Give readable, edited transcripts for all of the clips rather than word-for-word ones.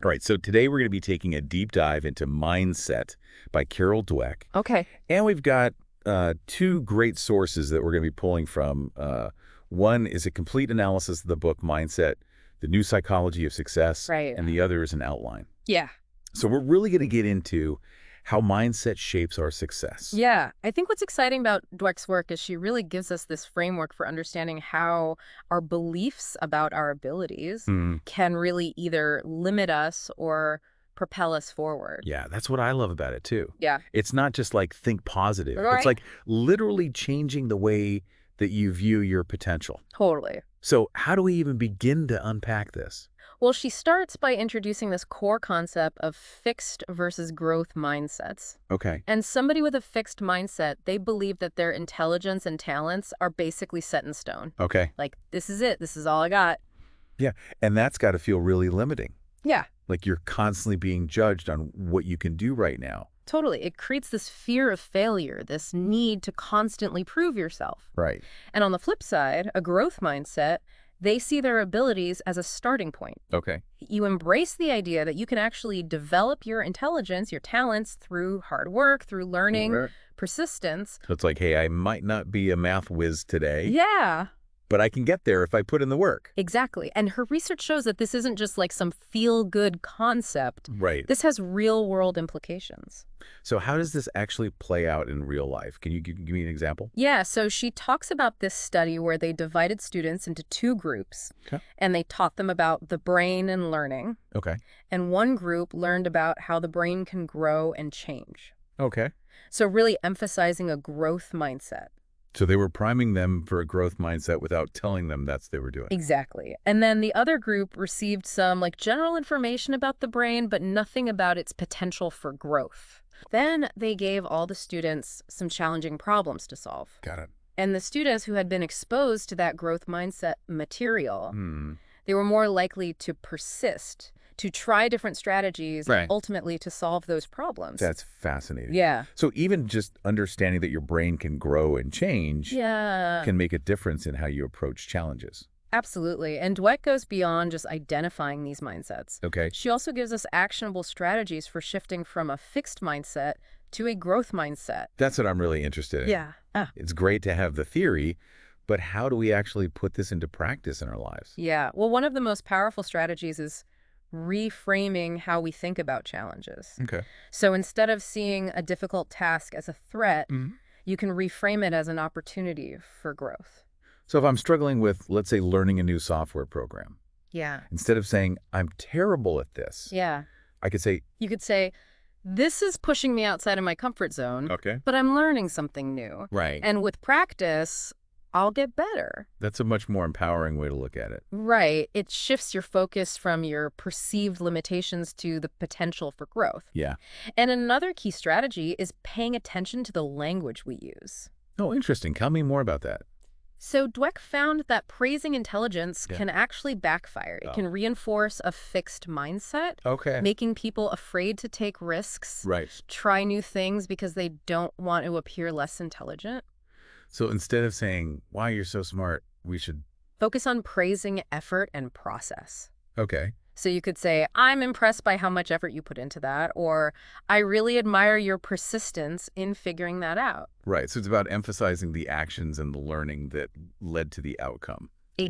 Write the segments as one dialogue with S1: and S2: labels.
S1: All right, so today we're going to be taking a deep dive into Mindset by Carol Dweck.
S2: Okay.
S1: And we've got two great sources that we're going to be pulling from. One is a complete analysis of the book Mindset, The New Psychology of Success,
S2: Right.
S1: and the other is an outline.
S2: Yeah.
S1: So we're really going to get into how mindset shapes our success.
S2: Yeah. I think what's exciting about Dweck's work is she really gives us this framework for understanding how our beliefs about our abilities
S1: Hmm.
S2: can really either limit us or propel us forward.
S1: Yeah, that's what I love about it, too.
S2: Yeah.
S1: It's not just like think positive. It's
S2: Right.
S1: like literally changing the way that you view your potential.
S2: Totally.
S1: So how do we even begin to unpack this?
S2: Well, she starts by introducing this core concept of fixed versus growth mindsets.
S1: Okay.
S2: And somebody with a fixed mindset, they believe that their intelligence and talents are basically set in stone.
S1: Okay.
S2: Like, this is it. This is all I got.
S1: Yeah, and that's got to feel really limiting.
S2: Yeah.
S1: Like you're constantly being judged on what you can do right now.
S2: Totally. It creates this fear of failure, this need to constantly prove yourself.
S1: Right.
S2: And on the flip side, a growth mindset, they see their abilities as a starting point.
S1: Okay.
S2: You embrace the idea that you can actually develop your intelligence, your talents through hard work, through learning,
S1: Right.
S2: persistence.
S1: So it's like, hey, I might not be a math whiz today,
S2: Yeah,
S1: but I can get there if I put in the work.
S2: exactly. And her research shows that this isn't just like some feel-good concept.
S1: Right.
S2: This has real-world implications.
S1: So how does this actually play out in real life? Can you give me an example?
S2: Yeah, so she talks about this study where they divided students into two groups,
S1: Okay.
S2: and they taught them about the brain and learning.
S1: Okay.
S2: And one group learned about how the brain can grow and change.
S1: Okay.
S2: So really emphasizing a growth mindset.
S1: So they were priming them for a growth mindset without telling them that's what they were doing.
S2: Exactly. And then the other group received some like general information about the brain, but nothing about its potential for growth. Then they gave all the students some challenging problems to solve.
S1: Got it.
S2: And the students who had been exposed to that growth mindset material,
S1: Hmm.
S2: they were more likely to persist, to try different strategies,
S1: Right.
S2: and ultimately to solve those problems.
S1: That's fascinating.
S2: Yeah.
S1: So even just understanding that your brain can grow and change
S2: Yeah.
S1: can make a difference in how you approach challenges.
S2: Absolutely. And Dweck goes beyond just identifying these mindsets.
S1: Okay.
S2: She also gives us actionable strategies for shifting from a fixed mindset to a growth mindset.
S1: That's what I'm really interested in.
S2: Yeah.
S1: It's great to have the theory, but how do we actually put this into practice in our lives?
S2: Yeah. Well, one of the most powerful strategies is reframing how we think about challenges.
S1: Okay.
S2: So instead of seeing a difficult task as a threat,
S1: Mhm.
S2: you can reframe it as an opportunity for growth.
S1: So if I'm struggling with, let's say, learning a new software program,
S2: Yeah.
S1: instead of saying, I'm terrible at this,
S2: Yeah.
S1: I could say,
S2: You could say, this is pushing me outside of my comfort zone,
S1: okay.
S2: but I'm learning something new.
S1: Right.
S2: And with practice, I'll get better.
S1: That's a much more empowering way to look at it.
S2: Right. It shifts your focus from your perceived limitations to the potential for growth.
S1: Yeah.
S2: And another key strategy is paying attention to the language we use.
S1: Oh, interesting. Tell me more about that.
S2: So Dweck found that praising intelligence
S1: Yeah.
S2: can actually backfire. It
S1: Oh.
S2: can reinforce a fixed mindset,
S1: Okay.
S2: making people afraid to take risks,
S1: Right.
S2: try new things because they don't want to appear less intelligent.
S1: So instead of saying, wow, you're so smart, we should,
S2: Focus on praising effort and process.
S1: okay.
S2: So you could say, I'm impressed by how much effort you put into that, or I really admire your persistence in figuring that out.
S1: Right. So it's about emphasizing the actions and the learning that led to the outcome,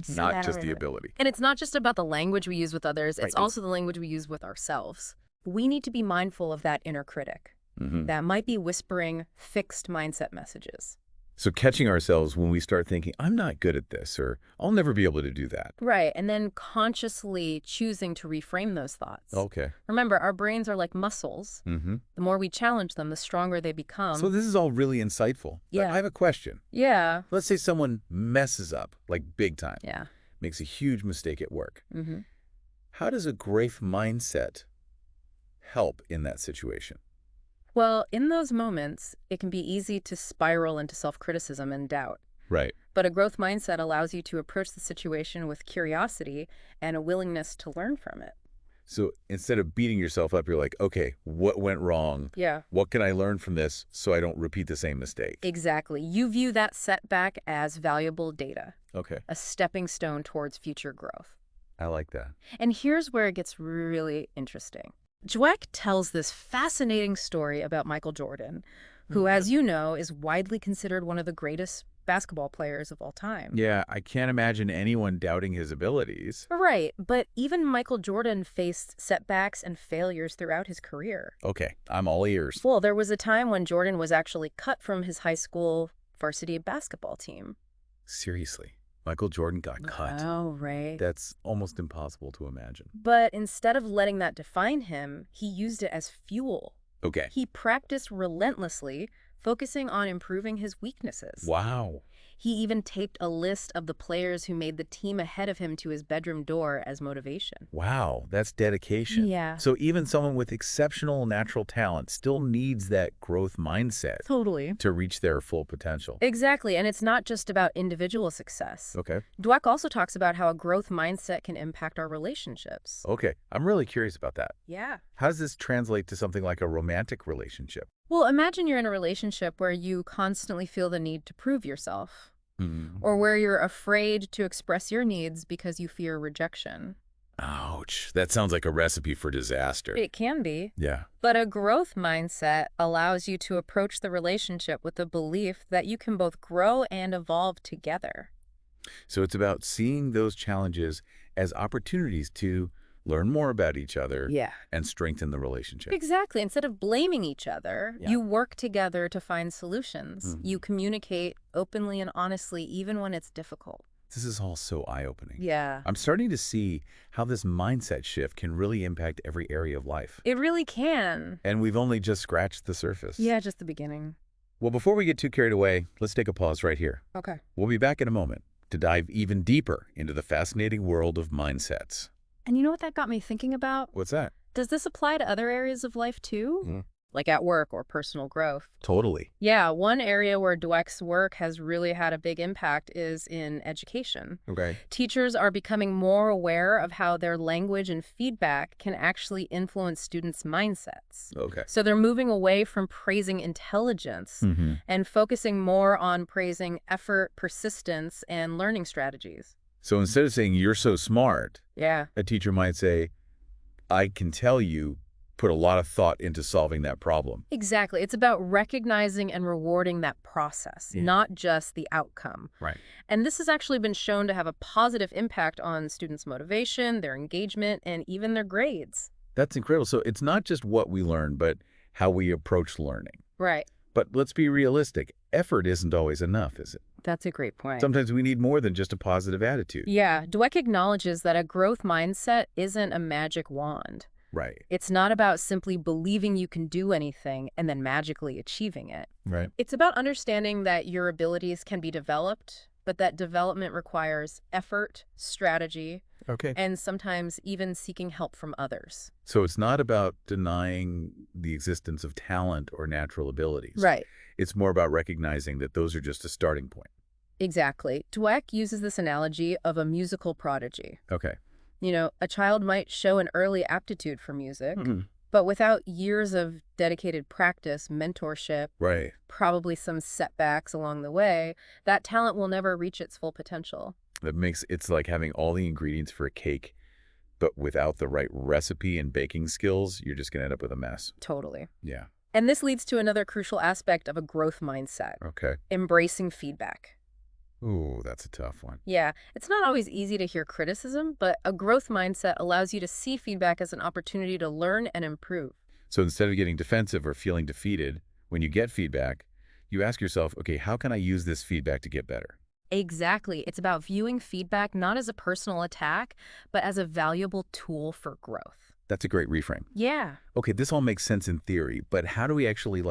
S1: not just the ability.
S2: And it's not just about the language we use with others, it's
S1: Right.
S2: also the language we use with ourselves. We need to be mindful of that inner critic
S1: Mhm.
S2: that might be whispering fixed mindset messages.
S1: So catching ourselves when we start thinking, I'm not good at this, or I'll never be able to do that.
S2: Right, and then consciously choosing to reframe those thoughts.
S1: Okay.
S2: Remember, our brains are like muscles.
S1: Mm-hmm.
S2: The more we challenge them, the stronger they become.
S1: So this is all really insightful. But
S2: Yeah.
S1: I have a question.
S2: Yeah.
S1: Let's say someone messes up, like big time,
S2: Yeah.
S1: makes a huge mistake at work.
S2: Mm-hmm.
S1: How does a growth mindset help in that situation?
S2: Well, in those moments, it can be easy to spiral into self-criticism and doubt.
S1: Right.
S2: But a growth mindset allows you to approach the situation with curiosity and a willingness to learn from it.
S1: So instead of beating yourself up, you're like, okay, what went wrong?
S2: Yeah.
S1: What can I learn from this so I don't repeat the same mistake?
S2: Exactly. You view that setback as valuable data,
S1: Okay.
S2: a stepping stone towards future growth.
S1: I like that.
S2: And here's where it gets really interesting. Dweck tells this fascinating story about Michael Jordan, who, as you know, is widely considered one of the greatest basketball players of all time.
S1: Yeah, I can't imagine anyone doubting his abilities.
S2: Right, but even Michael Jordan faced setbacks and failures throughout his career.
S1: Okay, I'm all ears.
S2: Well, there was a time when Jordan was actually cut from his high school varsity basketball team.
S1: Seriously, Michael Jordan got cut.
S2: Oh, right.
S1: That's almost impossible to imagine.
S2: But instead of letting that define him, he used it as fuel.
S1: Okay.
S2: He practiced relentlessly, focusing on improving his weaknesses.
S1: Wow.
S2: He even taped a list of the players who made the team ahead of him to his bedroom door as motivation.
S1: Wow, that's dedication.
S2: Yeah.
S1: So even someone with exceptional natural talent still needs that growth mindset
S2: Totally.
S1: to reach their full potential.
S2: Exactly, and it's not just about individual success.
S1: Okay.
S2: Dweck also talks about how a growth mindset can impact our relationships.
S1: Okay, I'm really curious about that.
S2: Yeah.
S1: How does this translate to something like a romantic relationship?
S2: Well, imagine you're in a relationship where you constantly feel the need to prove yourself, or where you're afraid to express your needs because you fear rejection.
S1: Ouch, that sounds like a recipe for disaster.
S2: It can be,
S1: Yeah.
S2: but a growth mindset allows you to approach the relationship with the belief that you can both grow and evolve together.
S1: So it's about seeing those challenges as opportunities to learn more about each other
S2: Yeah.
S1: and strengthen the relationship.
S2: Exactly. Instead of blaming each other,
S1: Yeah.
S2: you work together to find solutions. You communicate openly and honestly, even when it's difficult.
S1: This is all so eye-opening.
S2: Yeah.
S1: I'm starting to see how this mindset shift can really impact every area of life.
S2: It really can.
S1: And we've only just scratched the surface.
S2: Yeah, just the beginning.
S1: Well, before we get too carried away, let's take a pause right here.
S2: Okay.
S1: We'll be back in a moment to dive even deeper into the fascinating world of mindsets.
S2: And you know what that got me thinking about?
S1: What's that?
S2: Does this apply to other areas of life too? Like at work or personal growth?
S1: Totally.
S2: Yeah, one area where Dweck's work has really had a big impact is in education.
S1: Okay.
S2: Teachers are becoming more aware of how their language and feedback can actually influence students' mindsets.
S1: Okay.
S2: So they're moving away from praising intelligence and focusing more on praising effort, persistence, and learning strategies.
S1: So instead of saying, you're so smart,
S2: Yeah.
S1: a teacher might say, I can tell you put a lot of thought into solving that problem.
S2: Exactly. It's about recognizing and rewarding that process, not just the outcome.
S1: Right.
S2: And this has actually been shown to have a positive impact on students' motivation, their engagement, and even their grades.
S1: That's incredible. So it's not just what we learn, but how we approach learning.
S2: Right.
S1: But let's be realistic. Effort isn't always enough, is it?
S2: That's a great point.
S1: Sometimes we need more than just a positive attitude.
S2: Yeah, Dweck acknowledges that a growth mindset isn't a magic wand.
S1: Right.
S2: It's not about simply believing you can do anything and then magically achieving it.
S1: Right.
S2: It's about understanding that your abilities can be developed, but that development requires effort, strategy,
S1: Okay.
S2: and sometimes even seeking help from others.
S1: So it's not about denying the existence of talent or natural abilities.
S2: Right.
S1: It's more about recognizing that those are just a starting point.
S2: Exactly. Dweck uses this analogy of a musical prodigy.
S1: Okay.
S2: You know, a child might show an early aptitude for music, but without years of dedicated practice, mentorship,
S1: Right.
S2: probably some setbacks along the way, that talent will never reach its full potential.
S1: It's like having all the ingredients for a cake, but without the right recipe and baking skills, you're just going to end up with a mess.
S2: Totally.
S1: Yeah.
S2: And this leads to another crucial aspect of a growth mindset,
S1: Okay.
S2: embracing feedback.
S1: Ooh, that's a tough one.
S2: Yeah, it's not always easy to hear criticism, but a growth mindset allows you to see feedback as an opportunity to learn and improve.
S1: So instead of getting defensive or feeling defeated, when you get feedback, you ask yourself, okay, how can I use this feedback to get better?
S2: Exactly. It's about viewing feedback not as a personal attack, but as a valuable tool for growth.
S1: That's a great reframe.
S2: Yeah.
S1: Okay, this all makes sense in theory, but how do we actually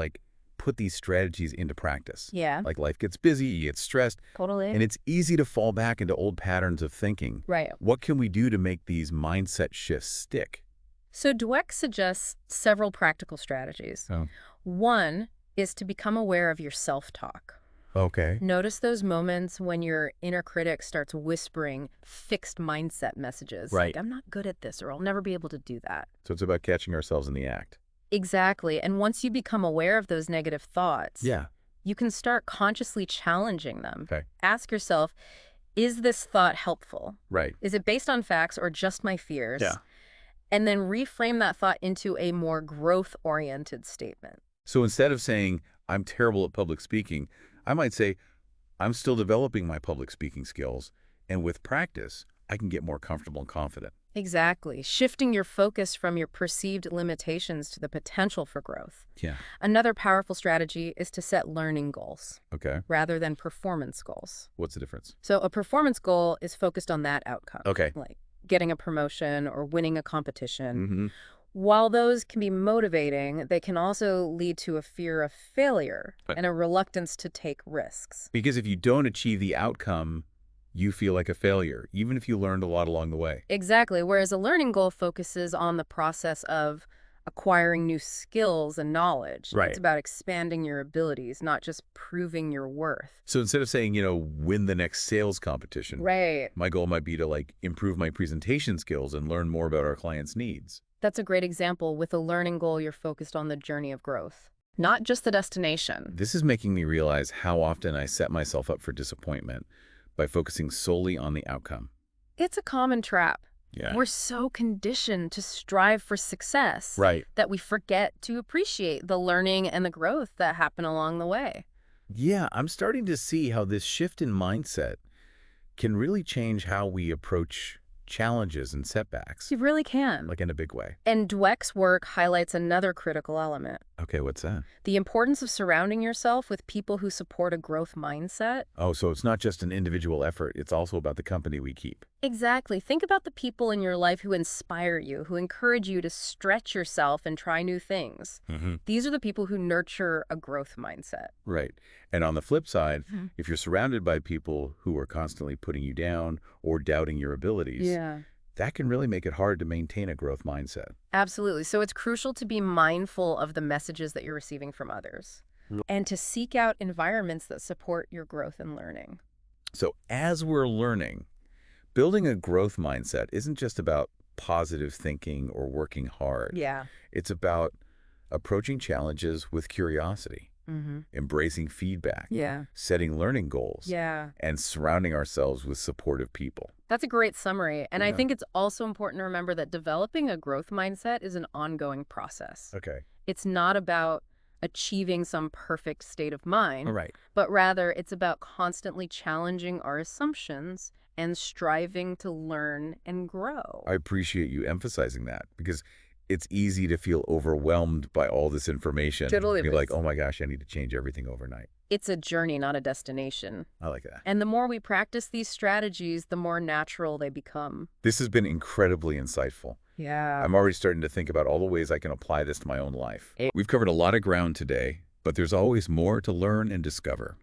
S1: put these strategies into practice?
S2: Yeah.
S1: Like life gets busy, you get stressed,
S2: Totally.
S1: and it's easy to fall back into old patterns of thinking.
S2: Right.
S1: What can we do to make these mindset shifts stick?
S2: So Dweck suggests several practical strategies.
S1: Oh.
S2: One is to become aware of your self-talk.
S1: Okay.
S2: Notice those moments when your inner critic starts whispering fixed mindset messages.
S1: Right.
S2: Like, I'm not good at this, or I'll never be able to do that.
S1: So it's about catching ourselves in the act.
S2: Exactly. And once you become aware of those negative thoughts,
S1: Yeah.
S2: you can start consciously challenging them.
S1: Okay.
S2: Ask yourself, Is this thought helpful?
S1: Right.
S2: Is it based on facts or just my
S1: Yeah.
S2: fears? And then reframe that thought into a more growth-oriented statement.
S1: So instead of saying, I'm terrible at public speaking, I might say, I'm still developing my public speaking skills, and with practice, I can get more comfortable and confident.
S2: Exactly. Shifting your focus from your perceived limitations to the potential for growth.
S1: Yeah.
S2: Another powerful strategy is to set learning goals
S1: Okay.
S2: rather than performance goals.
S1: What's the difference?
S2: So a performance goal is focused on that outcome,
S1: Okay.
S2: like getting a promotion or winning a competition.
S1: Mm-hmm.
S2: While those can be motivating, they can also lead to a fear of failure
S1: Right.
S2: and a reluctance to take risks.
S1: Because if you don't achieve the outcome, you feel like a failure, even if you learned a lot along the way.
S2: Exactly. Whereas a learning goal focuses on the process of acquiring new skills and knowledge.
S1: Right.
S2: It's about expanding your abilities, not just proving your worth.
S1: So instead of saying, win the next sales competition,
S2: Right.
S1: my goal might be to improve my presentation skills and learn more about our clients' needs.
S2: That's a great example. With a learning goal, you're focused on the journey of growth, not just the destination.
S1: This is making me realize how often I set myself up for disappointment by focusing solely on the outcome.
S2: It's a common trap.
S1: Yeah.
S2: We're so conditioned to strive for success
S1: Right.
S2: that we forget to appreciate the learning and the growth that happen along the way.
S1: Yeah, I'm starting to see how this shift in mindset can really change how we approach challenges and setbacks,
S2: You really can.
S1: in a big way.
S2: And Dweck's work highlights another critical element:
S1: Okay, what's that?
S2: the importance of surrounding yourself with people who support a growth mindset.
S1: Oh, so it's not just an individual effort, it's also about the company we keep.
S2: Exactly. Think about the people in your life who inspire you, who encourage you to stretch yourself and try new things.
S1: Mm-hmm.
S2: These are the people who nurture a growth mindset.
S1: Right. And on the flip side,
S2: Mhm.
S1: if you're surrounded by people who are constantly putting you down or doubting your abilities,
S2: Yeah.
S1: that can really make it hard to maintain a growth mindset.
S2: Absolutely. So it's crucial to be mindful of the messages that you're receiving from others and to seek out environments that support your growth and learning.
S1: So as we're learning, building a growth mindset isn't just about positive thinking or working hard.
S2: Yeah.
S1: It's about approaching challenges with curiosity,
S2: Mm-hmm.
S1: embracing feedback,
S2: Yeah.
S1: setting learning goals,
S2: Yeah.
S1: and surrounding ourselves with supportive people.
S2: That's a great summary. And I
S1: Yeah.
S2: think it's also important to remember that developing a growth mindset is an ongoing process.
S1: Okay.
S2: It's not about achieving some perfect state of mind,
S1: All right.
S2: but rather it's about constantly challenging our assumptions and striving to learn and grow.
S1: I appreciate you emphasizing that because it's easy to feel overwhelmed by all this information.
S2: Totally
S1: Be like,
S2: is.
S1: oh my gosh, I need to change everything overnight.
S2: It's a journey, not a destination.
S1: I like that.
S2: And the more we practice these strategies, the more natural they become.
S1: This has been incredibly insightful.
S2: Yeah.
S1: I'm already starting to think about all the ways I can apply this to my own life. We've covered a lot of ground today, but there's always more to learn and discover.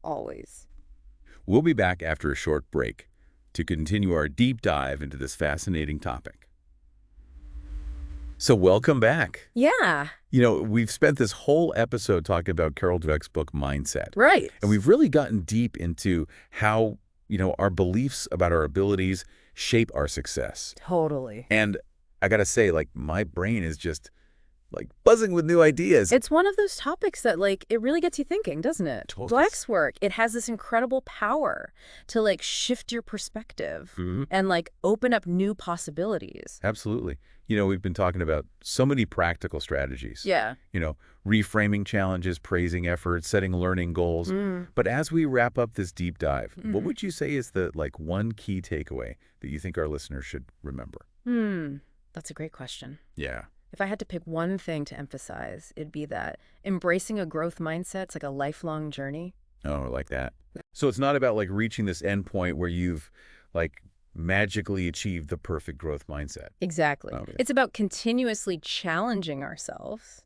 S2: Always.
S1: We'll be back after a short break to continue our deep dive into this fascinating topic. So welcome back.
S2: Yeah.
S1: We've spent this whole episode talking about Carol Dweck's book, Mindset.
S2: Right.
S1: And we've really gotten deep into how, our beliefs about our abilities shape our success.
S2: Totally.
S1: And I got to say, my brain is just, buzzing with new ideas.
S2: It's one of those topics that, it really gets you thinking, doesn't it?
S1: Totally.
S2: Dweck's work, it has this incredible power to, shift your perspective
S1: Mhm.
S2: and, open up new possibilities.
S1: Absolutely. We've been talking about so many practical strategies.
S2: Yeah.
S1: Reframing challenges, praising efforts, setting learning goals.
S2: Mm.
S1: But as we wrap up this deep dive, what
S2: Mhm.
S1: would you say is the, one key takeaway that you think our listeners should remember?
S2: That's a great question.
S1: Yeah.
S2: If I had to pick one thing to emphasize, it'd be that embracing a growth mindset's like a lifelong journey.
S1: Oh, I like that. So it's not about reaching this end point where you've magically achieved the perfect growth mindset.
S2: Exactly.
S1: Okay.
S2: It's about continuously challenging ourselves,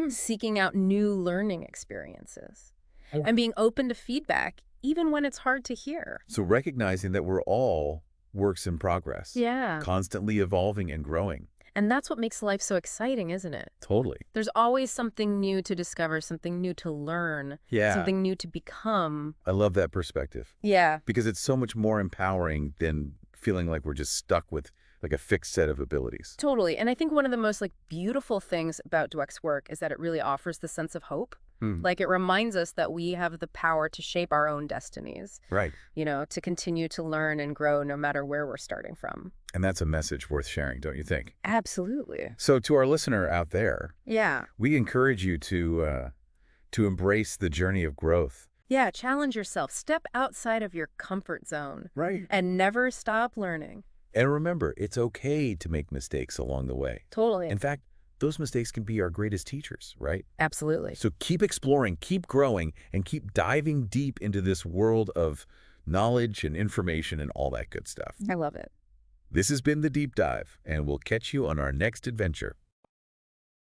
S2: seeking out new learning experiences, and being open to feedback, even when it's hard to hear.
S1: So recognizing that we're all works in progress.
S2: Yeah.
S1: Constantly evolving and growing.
S2: And that's what makes life so exciting, isn't it?
S1: Totally.
S2: There's always something new to discover, something new to learn,
S1: Yeah.
S2: something new to become.
S1: I love that perspective
S2: Yeah.
S1: because it's so much more empowering than feeling like we're just stuck with a fixed set of abilities.
S2: Totally. And I think one of the most beautiful things about Dweck's work is that it really offers the sense of hope.
S1: Hmm.
S2: Like, it reminds us that we have the power to shape our own destinies,
S1: Right.
S2: to continue to learn and grow no matter where we're starting from.
S1: And that's a message worth sharing, don't you think?
S2: Absolutely.
S1: So to our listener out there,
S2: Yeah.
S1: we encourage you to embrace the journey of growth.
S2: Yeah, challenge yourself. Step outside of your comfort zone
S1: Right.
S2: and never stop learning.
S1: And remember, it's okay to make mistakes along the way.
S2: Totally.
S1: In fact, those mistakes can be our greatest teachers, right?
S2: Absolutely.
S1: So keep exploring, keep growing, and keep diving deep into this world of knowledge and information and all that good stuff.
S2: I love it.
S1: This has been The Deep Dive, and we'll catch you on our next adventure.